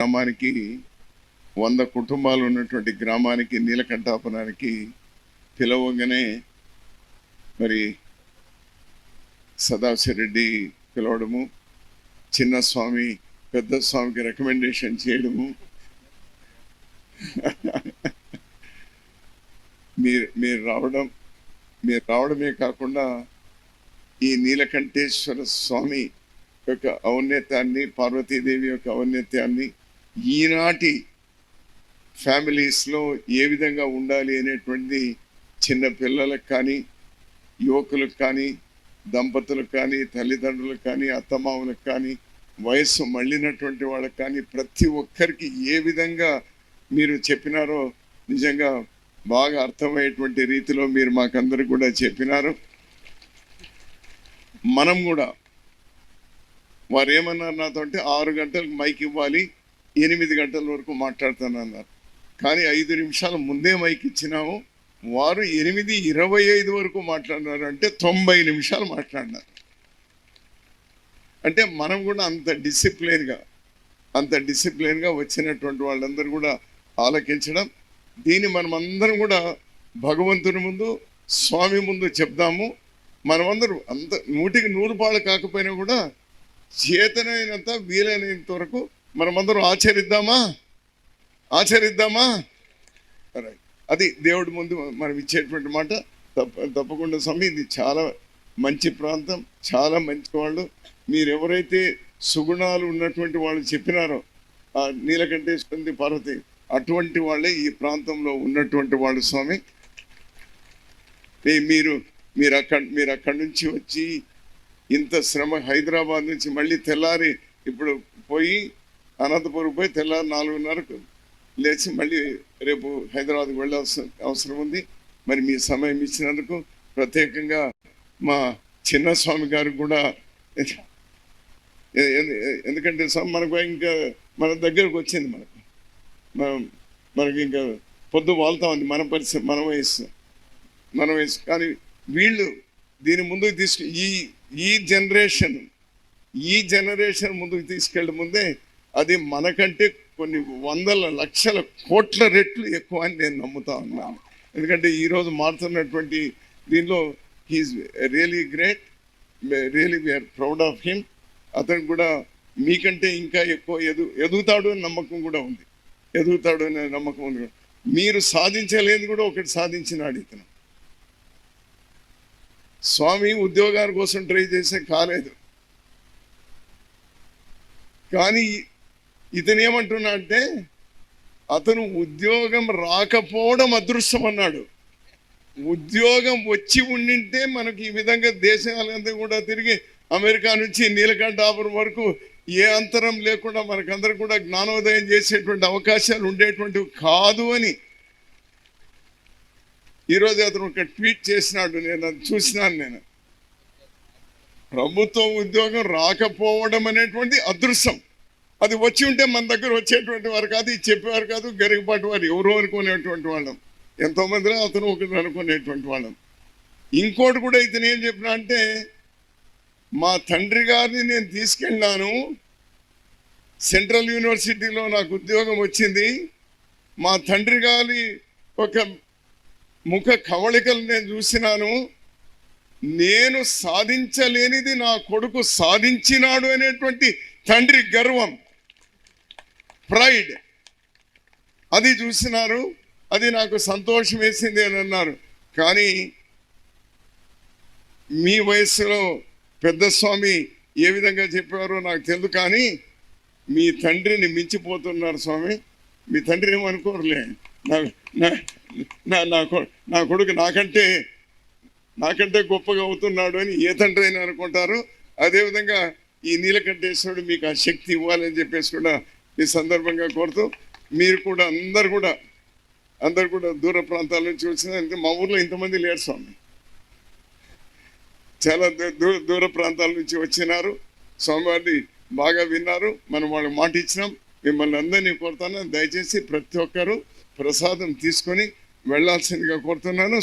గ్రామానికి 100 కుటుంబాలు ఉన్నటువంటి గ్రామానికి నీలకంఠాపురానికి పిలవగానే మరి సదాశివరెడ్డి పిలవడము, చిన్న స్వామి పెద్ద స్వామికి రికమెండేషన్ చేయడము, మీరు రావడమే కాకుండా ఈ నీలకంఠేశ్వర స్వామి యొక్క ఔన్నత్యాన్ని, పార్వతీదేవి యొక్క ఔన్నత్యాన్ని, ఈనాటి ఫ్యామిలీస్లో ఏ విధంగా ఉండాలి అనేటువంటి చిన్న పిల్లలకు కానీ, యువకులకు కానీ, దంపతులకు కానీ, తల్లిదండ్రులకు కానీ, అత్తమామలకు కానీ, వయస్సు మళ్ళినటువంటి వాళ్ళకి కానీ ప్రతి ఒక్కరికి ఏ విధంగా మీరు చెప్పినారో నిజంగా బాగా అర్థమయ్యేటువంటి రీతిలో మీరు మాకందరికి కూడా చెప్పినారు. మనం కూడా వారు ఏమన్నారు నాతో అంటే 6 గంటలకు మైక్ ఇవ్వాలి, 8 గంటల వరకు మాట్లాడుతానన్నారు. కానీ 5 నిమిషాల ముందే మైక్ ఇచ్చినాము, వారు 8:25 వరకు మాట్లాడినారు. అంటే 90 నిమిషాలు మాట్లాడినారు. అంటే మనం కూడా అంత డిసిప్లిన్గా వచ్చినటువంటి వాళ్ళందరూ కూడా ఆలకించడం, దీన్ని మనం అందరం కూడా భగవంతుని ముందు, స్వామి ముందు చెప్దాము. మనమందరూ అంత 100కి 100 పాలు కాకపోయినా కూడా చేతనైనంత వీలైనంత వరకు మనమందరం ఆచరిద్దామా. అది దేవుడి ముందు మనం ఇచ్చేటువంటి మాట. తప్పకుండా స్వామి, ఇది చాలా మంచి ప్రాంతం, చాలా మంచి వాళ్ళు. మీరు ఎవరైతే సుగుణాలు ఉన్నటువంటి వాళ్ళు చెప్పినారో, ఆ నీలకంఠేశ్వరి పార్వతి, అటువంటి వాళ్ళే ఈ ప్రాంతంలో ఉన్నటువంటి వాళ్ళు స్వామి. మీరు అక్కడి నుంచి వచ్చి ఇంత శ్రమ, హైదరాబాద్ నుంచి మళ్ళీ తెల్లారి ఇప్పుడు పోయి అనంతపురం పోయి తెల్లారి 4:30కు లేచి మళ్ళీ రేపు హైదరాబాద్కి వెళ్ళాల్సిన అవసరం ఉంది. మరి మీ సమయం ఇచ్చినందుకు ప్రత్యేకంగా మా చిన్న స్వామి గారికి కూడా, ఎందుకంటే మనకు ఇంకా మన దగ్గరకు వచ్చింది, మనకి ఇంకా పొద్దు వాళ్తా ఉంది మన పరిస్థితి, మన వయసు. కానీ వీళ్ళు దీని ముందుకు ఈ జనరేషన్ ముందుకు తీసుకెళ్ళే ముందే అది మనకంటే కొన్ని వందల లక్షల కోట్ల రెట్లు ఎక్కువ అని నేను నమ్ముతా ఉన్నాను. ఎందుకంటే ఈరోజు మారుతున్నటువంటి దీనిలో he is really great, really we are proud of him. అతను కూడా మీకంటే ఇంకా ఎక్కువ ఎదుగుతాడు అని నమ్మకం కూడా ఉంది, మీరు సాధించలేదు కూడా ఒకటి సాధించినాడు ఇతను. స్వామి ఉద్యోగాల కోసం ట్రై చేసే కాలేదు, కానీ ఇతను ఏమంటున్నా అంటే అతను ఉద్యోగం రాకపోవడం అదృష్టం అన్నాడు. ఉద్యోగం వచ్చి ఉండింటే మనకి ఈ విధంగా దేశాలంతా కూడా తిరిగి అమెరికా నుంచి నీలకంఠాపురం వరకు ఏ అంతరం లేకుండా మనకందరూ కూడా జ్ఞానోదయం చేసేటువంటి అవకాశాలు ఉండేటువంటివి కాదు అని ఈరోజు అతను ఒక ట్వీట్ చేసినాడు, నేను అది చూసినాను. ప్రభుత్వ ఉద్యోగం రాకపోవడం అనేటువంటి అదృష్టం. అది వచ్చి ఉంటే మన దగ్గర వచ్చేటువంటి వారు కాదు, ఇది చెప్పేవారు కాదు, గరికపాటి వారు ఎవరో అనుకునేటువంటి వాళ్ళం, ఎంతోమందిలో అతను ఒకరు అనుకునేటువంటి వాళ్ళం. ఇంకోటి కూడా ఇతను ఏం చెప్పినా అంటే, మా తండ్రి గారిని నేను తీసుకెళ్ళాను, సెంట్రల్ యూనివర్సిటీలో నాకు ఉద్యోగం వచ్చింది, మా తండ్రి గారి ఒక ముఖ కవళికలు నేను చూసినాను, నేను సాధించలేనిది నా కొడుకు సాధించినాడు అనేటువంటి తండ్రి గర్వం, ప్రైడ్, అది చూసినారు. అది నాకు సంతోషం వేసింది అని అన్నారు. కానీ మీ వయసులో పెద్ద స్వామి ఏ విధంగా చెప్పారో నాకు తెలుసు, కానీ మీ తండ్రిని మించిపోతున్నారు స్వామి. మీ తండ్రి ఏమనుకోరులే, నా కొడుకు నాకంటే గొప్పగా అవుతున్నాడు అని ఏ తండ్రి అయినా అనుకుంటారు. అదేవిధంగా ఈ నీలకంఠేశ్వరుడు మీకు ఆ శక్తి ఇవ్వాలని చెప్పేసి కూడా ఈ సందర్భంగా కోరుతూ, మీరు కూడా అందరు కూడా దూర ప్రాంతాల నుంచి వచ్చిన, మా ఊర్లో ఇంతమంది లేరు స్వామి, చాలా దూర ప్రాంతాల నుంచి వచ్చినారు. స్వామివారిని బాగా విన్నారు, మనం వాళ్ళకి మాట ఇచ్చినాం. మిమ్మల్ని అందరినీ కోరుతాను, దయచేసి ప్రతి ఒక్కరూ ప్రసాదం తీసుకొని వెళ్ళాల్సిందిగా కోరుతున్నాను.